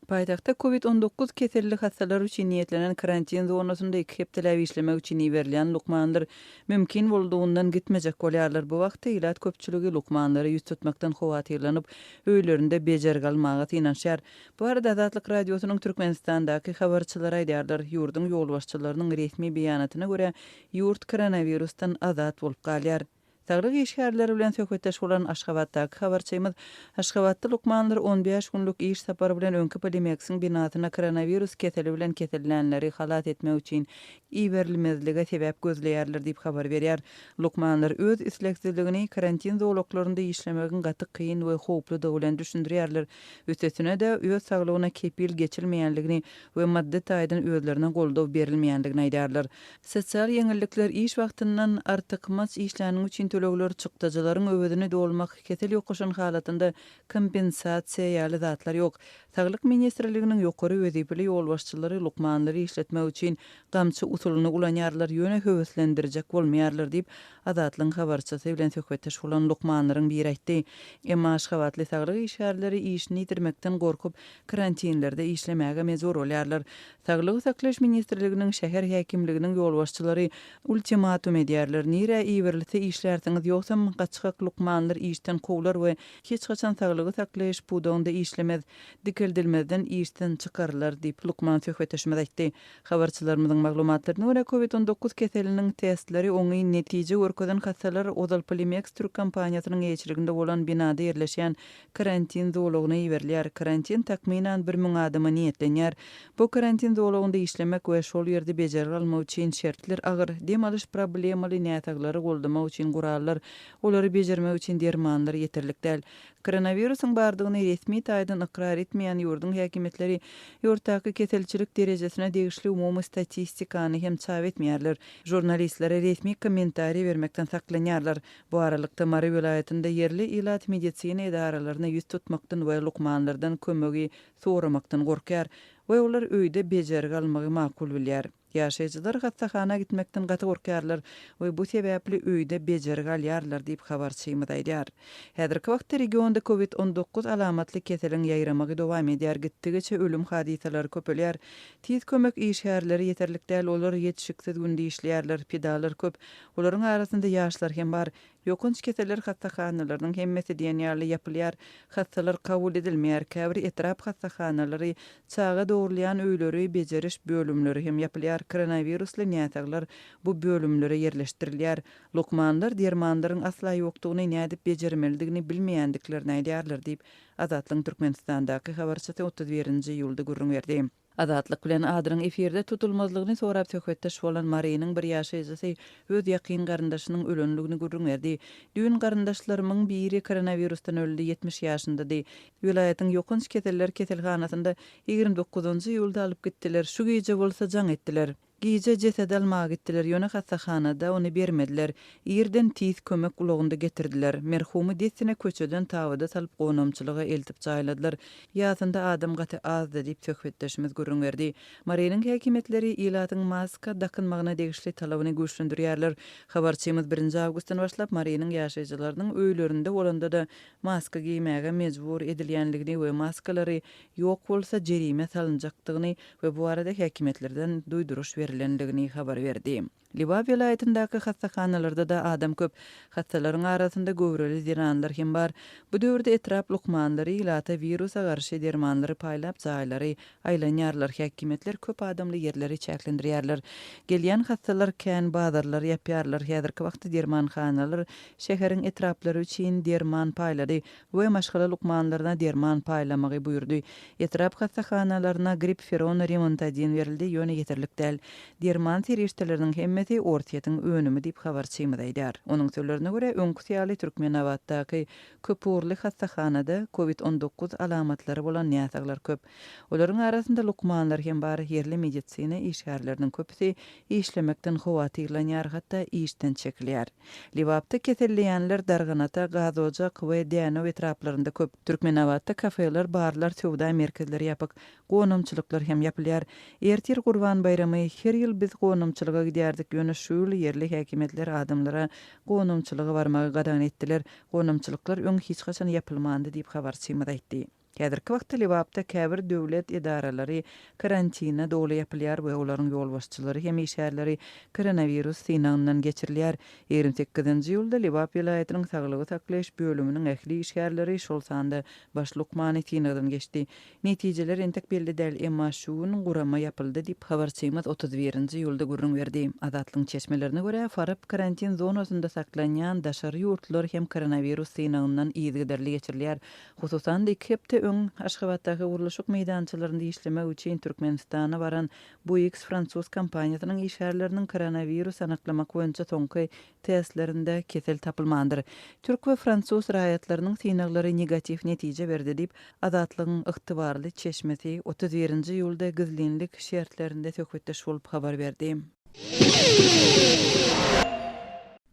Paytaxtda COVID-19 kesellik hastalar üçin niýetlenen karantin zonasynda 2 hepdeläp işlemek üçin iberlen lukmanlar mümkin bolduğundan gitmejek bolýarlar. Bu wagtda ilat köpçüligi lukmanlary ýüz tutmakdan howatyrlanyp öýlerinde bejer galmagy tynanşýar. Bu arada Azatlyk radiosynyň Türkmenistandaky habarçylary aýdýarlar, ýurdun ýolbaşçylarynyň resmi beýanatyna görä ýurt koronavirusdan azat bolup galýar. Saglyk işgärleri bilen söhbetdeş bolan Aşgabatdaky habarçymyz Aşgabatda lukmanlar 15 günlük iş sapary bilen öňkü Polimex'iň binasyna koronavirus keseli bilen kesellenleri halat etmek üçin iberilmezlige sebäp gözleýärler diýip habar berýär. Lukmanlar öz isleksizligini karantin zowluklarynda işlemegiň gaty kyn we howply bilen düşündirýärler. Üstesine de öz saglygyna kepil geçilmeýänligini we maddi taýdan özlerine goldaw berilmeýänligini aýdýarlar. Sosial ýeňillikler iş wagtyndan artykmaz işläniň üçin tölegler çykdyjylaryň öwedini dolmak kesel ýokuşan halatynda kompensasiýa ýaly zatlar ýok. Saglyk ministrliginiň ýokary wezipli ýolbaşçylary lukmanlary işletmek üçin gamçy usulyny ulanýarlar ýöne höweslendirjek bolmaýarlar diýip Azatlyň habarçysy bilen söhbetdeş bolan lukmanlaryň biri aýtdy. Emma Aşgabatly saglyk işgärleri işini ýitirmekden gorkup karantinlerde işlemäge mejbur bolýarlar. Saglyk saklaş ministrliginiň şäher häkimliginiň ýolbaşçylary ultimatum edýärler. Nire iberlisi işlersiňiz ýoksam gaçyk lukmanlar işten kowlar we hiç gaçan saglygy saklaş pudoňda işlemez, dikildilmezden işten çykarlar diýip lukman söhbetdeşimiz aýtdy. Habarçylarymyzyň maglumatlaryna görä COVID-19 keseliniň testleri oňy netije görkezen hastalar Ozal Polimex Türk kompaniýasynyň eýçiliginde bolan binada ýerleşýän karantin zowlugyna iberilýär. Karantin takminan 1000 adama niýetlenýär. Bu karantin zowlugynda işlemek we şol ýerde bejer almak üçin şertler agyr, dem alyş problemaly nätaglary goldamak üçin gurallar, olary bejermek üçin dermanlar ýeterlik däl. Koronavirusyň bardygyny resmi taýdan ikrar etmeýän ýurdun häkimetleri ýurtdaky keselçilik derejesine degişli umumy statistikany hem çap etmeýärler. Jurnalistlere resmi kommentari bermekden saklanýarlar. Bu aralykda Mary vilayetinde yerli ilat medisina edaralaryna ýüz tutmakdan we lukmanlardan kömegi soramakdan gorkýar we olar öýde bejerge almagy makul bilýär. Ýaşaýjylar hassahana gitmekden gaty gorkýarlar we bu sebäpli öýde bejerge alýarlar diýip habarçymyz aýdýar. Häzirki wagtda regionda COVID-19 alamatly keseliň ýaýramagy dowam edýär. Gitdigiçe ölüm hadisalary köpelýär. Tiz kömek işgärleri ýeterlik däl, olar ýetişiksiz günde işleýärler, pedalar köp. Olaryň arasynda ýaşlar hem bar. Ýokunç keseler hassahanalarynın hemmesi diýen ýaly ýapylýar. Hassalar kabul edilmeýär. Käbir etrap hassahanalary çaga dogurlayan öýleri bejeriş bölümleri hem ýapylýar. Koronavirusly nätaglar bu bölümlere ýerleşdirilýär. Lukmanlar dermanlaryň asla ýokdugyny nädip bejermeligini bilmeýändiklerini aýdýarlar diýip Azatlyň Türkmenistandaky habarçysy 31-nji ýylda gurrun berdi. Azatlyk bilen adyryň efirde tutulmazlygyny sorap söhbetdeş bolan Marynyň bir ýaşaýjysy öz ýakyn garyndaşynyň ölenligini gurrun berdi. Düýün garyndaşlarymyň biri koronavirusdan öldü, 70 ýaşynda. Vilayatyň ýokunç keseller keselhanasynda 29-njy ýylda alyp gitdiler. Şu gece bolsa jaň etdiler. Giýje jesed almagy gitdiler, ýöne hassahanada ony bermediler. Ýerden tiz kömek ulagynda getirdiler. Merhumy desine köçeden tawada salyp gonamçylyga eltip jaýladylar. Ýazynda adam gaty azdy diýip söhbetdeşimiz gurrun berdi. Marynyň häkimetleri ilatyň maska dakynmagyna degişli talabyny güýçlendirýärler. Habarçymyz 1 awgustdan başlap Marynyň ýaşaýjylarynyň öýlerinde bolanda da maska giýmäge mejbur edilýänligini we maskalary ýok bolsa jerime salynjakdygyny we bu arada häkimetlerden duýduruş berilendigini habar berdi. Liwa vilayatindaky hassahanalarda da adam köp. Hassalaryň arasynda göwreli ziranlar hem bar. Bu döwürde etrap lukmanlary ilata virusa garşy dermanlary paýlap jaýlary aýlanýarlar. Häkimetler köp adamly ýerleri çäklendirýärler. Gelýän hassalar kän bazarlar ýapýarlar. Häzirki wagtda dermanhanalar şäheriň etraplary üçin derman paýlady we maşgala lukmanlaryna derman paýlamagy buýurdy. Etrap hassahanalarına grip feron remontadin berildi, ýöne ýeterlik däl. Derman terişdeleriniň hemmeti ortiýetin önümi diýip habarçymyz aýdýar. Onuň sözlerine görä öňküsýaly Türkmenawatdaky köpürli hassahanada COVID-19 alamatlary bolan näsaglar köp. Olaryň arasynda lukmanlar hem bar, yerli medisina işgärleriniň köpüsi işlemekden howatyrlanýar, hatda işden çekilýär. Liwapda keselleýänler Darganata, Gazojak we Dänow etraplarynda köp. Türkmenawatda kafeler, barlar, sowda merkezleri ýapyk, gonamçylyklar hem ýapylýar. Ertir Gurban bayramy her ýyl biz gonamçylyga gidýärdik, ýöne şol yerli häkimetler adamlara gonamçylyga barmagy gadan etdiler. Gonamçylyklar öň hiç gaçan ýapylmandy diýip habarçymyz aýtdy. Häzirki wagtda Liwapda käbir döwlet idaralary karantina dogly ýapylýar we olaryň ýolbaşçylary hem işgärleri koronavirus synagyndan geçirilýär. 28-nji ýylda Liwap vilayatynyň saglygy sakleş bölüminiň ähli işgärleri şol sanda baş lukmany synagyndan geçdi. Netijeler entek belli däl, emma şuň gurama ýapyldy diýip habarçymyz 31-nji ýylda gurrun berdi. Adatlyň çeşmelerine görä Farap karantin zonasynda saklanýan daşary ýurtlar hem koronavirus synagyndan ýygyderli geçirilýär. Hususan da iki hepde öň Aşgabatdaky guruluşyk meýdançylarynda işlemek üçin Türkmenistana baran Buyx Fransuz kompaniýasynyň işgärleriniň koronavirus anaklamak boýunça soňky testlerinde kesel tapylmandyr. Türk we Fransuz raýatlarynyň synaglary negativ netije berdi diýip Adatlyň ygtybarly çeşmesi 31-nji ýylda gizlinlik şertlerinde söhbetdeş bolup habar berdi.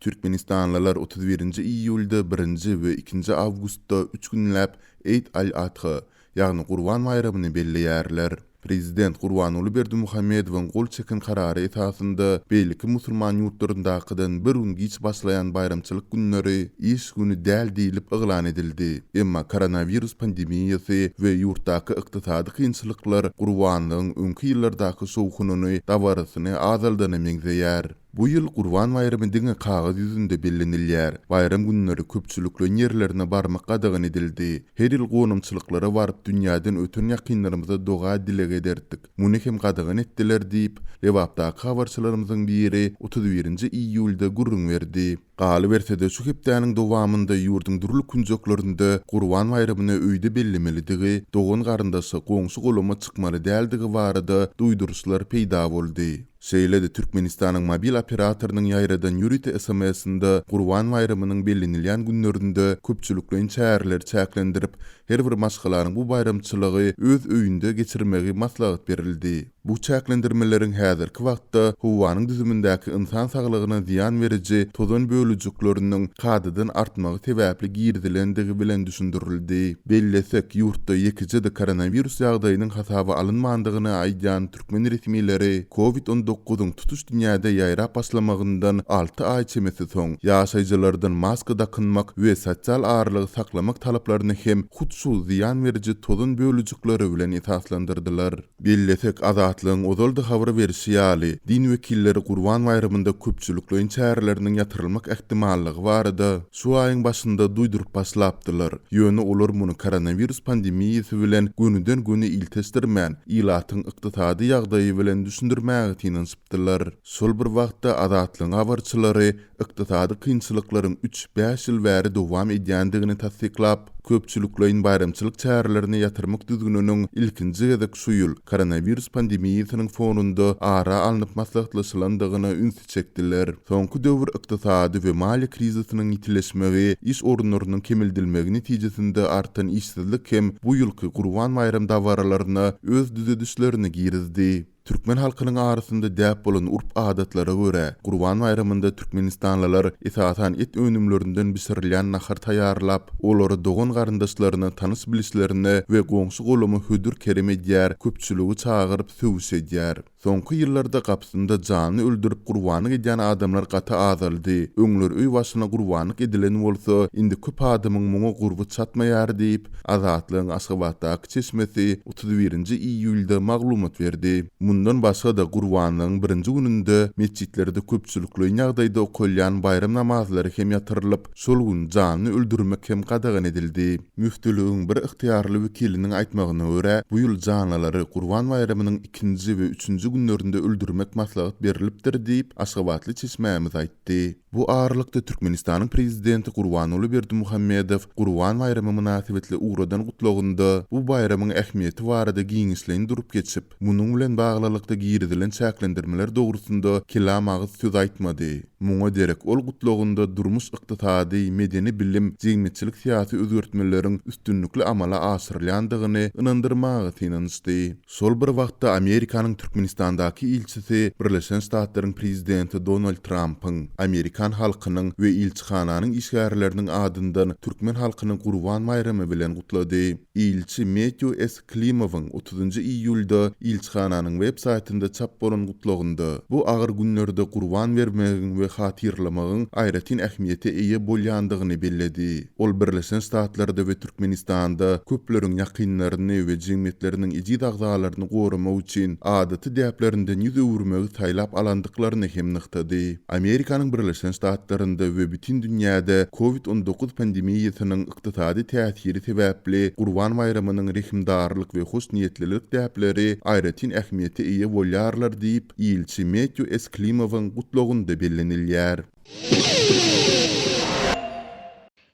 Türkmenistanlılar 31-nji iýulda 1-nji we 2-nji awgustda 3 günläp Eid al-Adha, ýagny Gurban bayramyny belleýärler. Prezident Gurbanuly Berdimuhammedowyň gol çekin karary esasynda beýleki musulman ýurtlaryndakydan bir gün giç başlayan bayramçylyk günleri iş günü däl diýilip yglan edildi. Emma koronavirus pandemiýasy we ýurtdaky ykdysady kynçylyklar Gurbanlygyň öňki ýyllardaky sowgunyny dawarasyny azaldyny meňzeýär. Bu ýyl Gurban bayramy diňe kagaz ýüzünde bellenilýär. Bayram günleri köpçülikli ýerlerine barmak gadagyn edildi. Her ýyl gonumçylyklara baryp dünýäden öten ýakynlarymyza doga dilege ederdik. Muny hem gadagyn etdiler diýip Liwapdaky habarçylarymyzyň biri 31-nji iýulda gurrun berdi. Galy bersede şu hepdäniň dowamında ýurduň durly künjeklerinde Gurban bayramyny öýde bellemelidigi, dogan garyndaşy goňşy golama çykmaly däldigi barada duýduruşlar peýda boldy. Şeýle de Türkmenistanyň mobil operatorynyň ýaýradan ýürüte SMS-inde Gurban bayramynyň bellenilýän günlerinde köpçülikleň çäherler çäklendirip, her bir maşgalaryň bu bayramçylygy öz öýünde geçirmegi maslahat berildi. Bu çäklendirmeleriň häzirki wagtda howanyň düzümindäki insan saglygyna ziýan beriji tozan bölüjükleriniň gadydan artmagy sebäpli girdilendigi bilen düşündirildi. Bellesek ýurtda ýekiji de koronavirus ýagdaýynyň hasaby alynmandygyny aýdýan türkmen resmileri COVID-19 tutuş dünýäde ýaýrap başlamagyndan 6 ay çemesi soň ýaşaýjylardan maska dakynmak we sosial arlygy saklamak talaplaryny hem hutsu ziýan beriji tozan bölüjükleri bilen esaslandyrdylar. Bellesek Adatlyň ozaldy habar berişi ýaly din wekilleri Gurban bayramynda köpçülikleň çäherleriniň ýatyrylmak ähtimallygy barada şu aýyň başynda duýdurup başlapdylar. Ýöne olar muny koronavirus pandemiýasy bilen günüden güne iltesdirmän ilatyň ykdysady ýagdaýy bilen düşündirmäge tynansypdylar. Şol bir wagtda Adatlyň habarçylary ykdysady kynçylyklaryň 3-5 ýyl bäri dowam edýändigini tasdiklap, köpçülikleň bayramçylyk çäherlerini ýatyrmak düzgününiň ilkinji gezek şu ýyl koronavirus pandemiýasynyň fonunda ara alınıp maslahatlaşylandygyna ünsü çekdiler. Soňky döwür ykdysady we maliýe krizisynyň ýitileşmegi, iş orunlarynyň kemildilmegi netijesinde artan işsizlik hem bu ýylky Gurban bayram dawaralaryna öz düzedişlerini girizdi. Türkmen halkynyň arasynda däp bolan urp adatlara görä Gurban bayramynda Türkmenistanlylar esasan et önümlerinden bisirilýän nahar taýýarlap, olary dogan garyndaşlaryna tanys bilişlerini we goňşy golamy hödür kerem edýär, köpçüligi çagyryp söwüş edýär. Soňky ýyllarda gapsynda jany öldürip gurbanyk edýän adamlar gata azaldy. Öňler öý başyna gurbanyk edilen bolsa, indi köp adamyň muňa gurby çatmaýar diýip Azatlyň Aşgabatdaky çeşmesi 31-nji iýulda maglumat berdi. Bundan başga da Gurbanyň 1-nji gününde mescitlerde köpçülikli ýagdaýda okulýan bayram namazlary hem ýatyrylyp, şol gün jany öldürmek hem gadagyn edildi. Müftülügiň bir ygtyýarly wekiliniň aýtmagyna görä, bu ýyl janylary Gurban bayramynyň 2-nji we 3-nji günlerinde öldürmek maslahat berilipdir diýip Aşgabatly çeşmämiz aýtdy. Bu aralykda Türkmenistanyň prezidenti Gurbanuly Berdimuhammedow Gurban bayramy münasibetli uradan gutlagynda bu bayramyň ähmiýeti barada giňişlendirip geçip, munyň bilen baglanykda girdilen çäklendirmeler dogrusunda kelam agyz söz aýtmady. Muňa derek ol gutlagynda durmuş ykdysady, medeni bilim, jeňmetçilik syýasy özgertmeleriň üstünlikli amala aşyrylýandygyny ynandyrmagy tynanysdy. Şol bir wagtda Amerikanyň Türkmenistandaky ilçisi Birleşen Ştatlaryň prezidenti Donald Trump'yň Amerikan halkynyň we ilçihananyň işgärleriniň adyndan türkmen halkynyň Gurban bayramy bilen gutlady. Ilçi Matthew S. Klimowyň 30-njy iýulda ilçihananyň web web saytynda çap bolan gutlagynda bu agyr günlerde gurban bermegiň we hatyrlamagyň aýratyn ähmiýeti eýe bolýandygyny belledi. Ol Birleşen Ştatlarda we Türkmenistanda köpleriň ýakynlaryny we jemgyýetleriniň ejid agzalaryny gorumak üçin adaty däplerinden ýüz öwürmegi taýlap alandyklaryny hem nyktady. Amerikanyň Birleşen Ştatlarynda we bütün dünýäde COVID-19 pandemiýasynyň ykdysady täsiri sebäpli Gurban bayramynyň rehimdarlyk we hoş niýetlilik däpleri aýratyn ähmiýeti eýe bolýarlar diýip ilçi Metju Esklimov'un gutlagynda bellenilýär.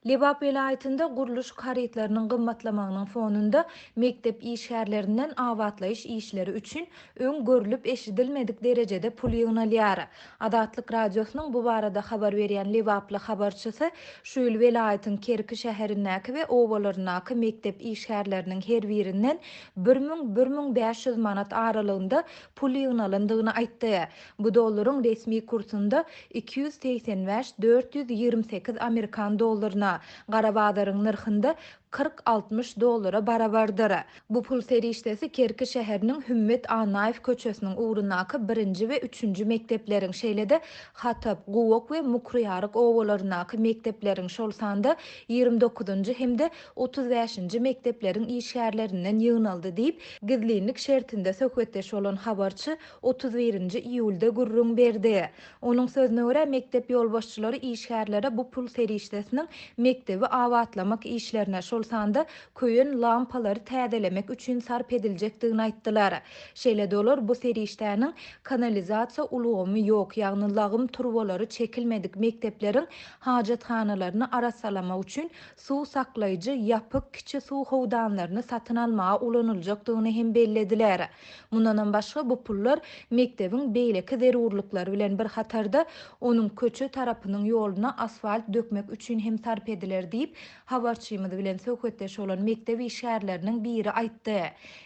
Lebap vilayetinde guruluş karytlarynyň gymmatlamagynyň fonunda mektep işgärlerinden awatlaýyş işleri üçin öň görülüp eşidilmedik derejede pul ýygnalýar. Adatlyk radiosynyň bu barada habar berýän Lebaply habarçysy şu ýyl vilayetin Kerki şäherindäki we owalaryndäki mektep işgärleriniň her birinden 1000-1500 manat aralygynda pul ýygnalandygyny aýtdy. Bu dollaryň resmi kursunda 285-428 Amerikan dollaryna, Garabadarın nırxında 40-60 dollara barabardyr. Bu pul serişdesi Kerki şäheriniň Hümmet Anaýew köçesiniň ugrundaky 1-nji we 3-nji mektepleriň şeýlede Hatap, Gowok we Mukryýaryk owalaryndäki mektepleriň şol sanda 29-njy hemde 35-nji mektepleriň işgärlerinden ýygnaldy diýip gizlilik şertinde söhbetdeş bolan habarçy 31-nji iýulda gurrun berdi. Onuň sözüne görä mektep ýolbaşçylary işgärlere bu pul serişdesiniň mektebi awatlamak işlerine şol sanda köýün lampalary täzelemek üçin sarp ediljekdigini aýtdylar. Şeýle dolar bu serişdäniň kanalizasiýa ulgamy ýok, ýagny lagym turbalary çekilmedik mektepleriň hajathanalaryny arasalamak üçin suw saklaýjy ýapyk kiçi suw howdanlaryny satyn almaga ulanyljakdygyny hem bellediler. Mundan başga bu pullar mektebiň beýleki zerurlyklary bilen bir hatarda onuň köçe tarapynyň ýoluna asfalt dökmek üçin hem sarp ediler diýip habarçymyz bilen söhbetdeş bolan mektep işgärleriniň biri aýtdy.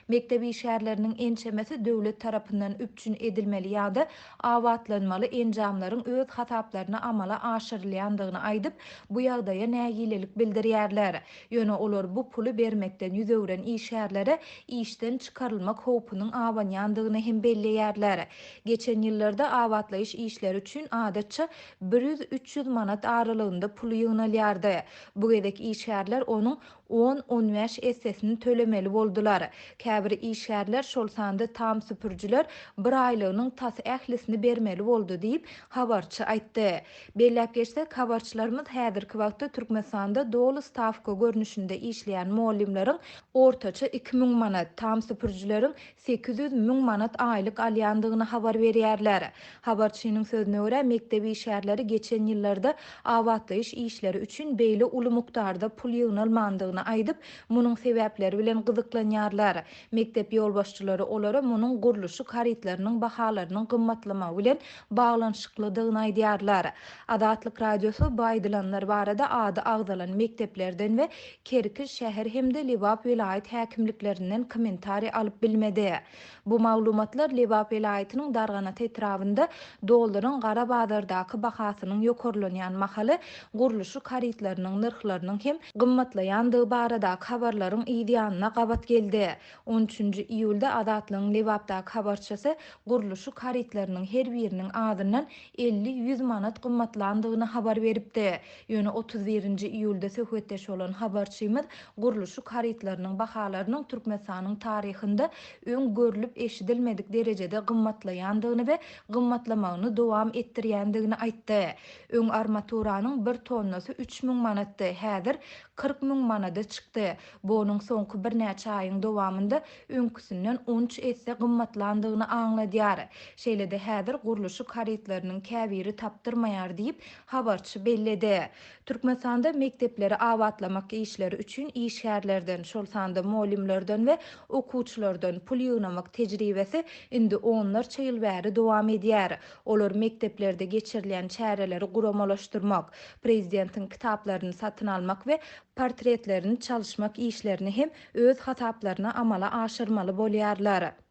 Mektep işgärleriniň ençemesi döwlet tarapyndan üpçün edilmeli ýa-da awatlanmaly enjamlaryň öz hasaplaryna amala aşyrylýandygyny aýdyp, bu ýagdaýa nägilelik bildirýärler. Ýöne olar bu puly bermekden ýüz öwren işgärlere işden çykarylmak howpunyň awanýandygyny hem belleýärler. Geçen ýyllarda awatlaýyş işleri üçin adatça 100-300 manat aralygynda pul ýygnalýardy. Bu gedek işgärler onuň 10-15 essesini tölemeli boldular. Käbir işgärler şol sanda tam süpürjüler bir aýlygynyň tasy ählisini bermeli boldy diýip habarçy aýtdy. Bellep geçsek habarçylarymyz häzirki wagtda Türkmenistanda dolu stavka görnüşinde işleýän muallimleriň ortaça 2000 manat, tam süpürjüleriň 800 000 manat aýlyk alýandygyny habar berýärler. Habarçynyň sözüne görä mektep işgärleri geçen ýyllarda awatlaýyş işleri üçin beýle uly mukdarda pul ýygnalmandygyny aýdyp, munyň sebäpleri bilen gyzyklanýarlar. Mektep ýolbaşçylary olara munyň guruluşy karytlarynyň bahalarynyň gymmatlama bilen baglanşyklydygyny aýdýarlar. Adatlyk radiosy bu aýdylanlar barada ady agdalan mekteplerden we Kerki şäher hemde Lebap vilayet häkimliklerinden kommentari alyp bilmedi. Bu maglumatlar Lebap vilayetiniň Darganat etrafynda dollaryň Garabadardaky bahasynyň ýokarlanýan mahaly guruluşy karytlarynyň nyrhlarynyň hem gymmatlaýandygy barada habarlaryň ýygyanyna gabat geldi. 13-nji iýulda Adatlyň Lebapdaky habarçysy guruluşy karytlarynyň her biriniň adyndan 50-100 manat gymmatlandygyny habar beripdi. Ýöne 31-nji iýulda söhbetdeş bolan habarçymyz guruluşy karytlarynyň bahalarynyň Türkmenistanyň taryhynda öň görülüp eşidilmedik derejede gymmatlaýandygyny we gymmatlamagyny dowam etdirýändigini aýtdy. Öň armaturanyň 1 tonnasy 3000 manatdy, häzir 40 000 manada çykdy. Bu onuň soňky bir näçe aýyň dowamında öňküsinden 13 esse gymmatlandygyny aňladýar. Şeýlede häzir guruluşy karytlarynyň käbiri tapdyrmaýar diýip habarçy belledi. Türkmenistanda mektepleri awatlamak işleri üçin işgärlerden, şol sanda muallimlerden we okuwçylardan pul ýygnamak tejribesi indi onlarça ýyl bäri dowam edýär. Olar mekteplerde geçirilýän çäreleri guramalaşdyrmak, prezidentiň kitaplaryny satyn almak we portretlerini çalışmak işlerini hem öz hasaplaryna amala aşyrmaly bolýarlar.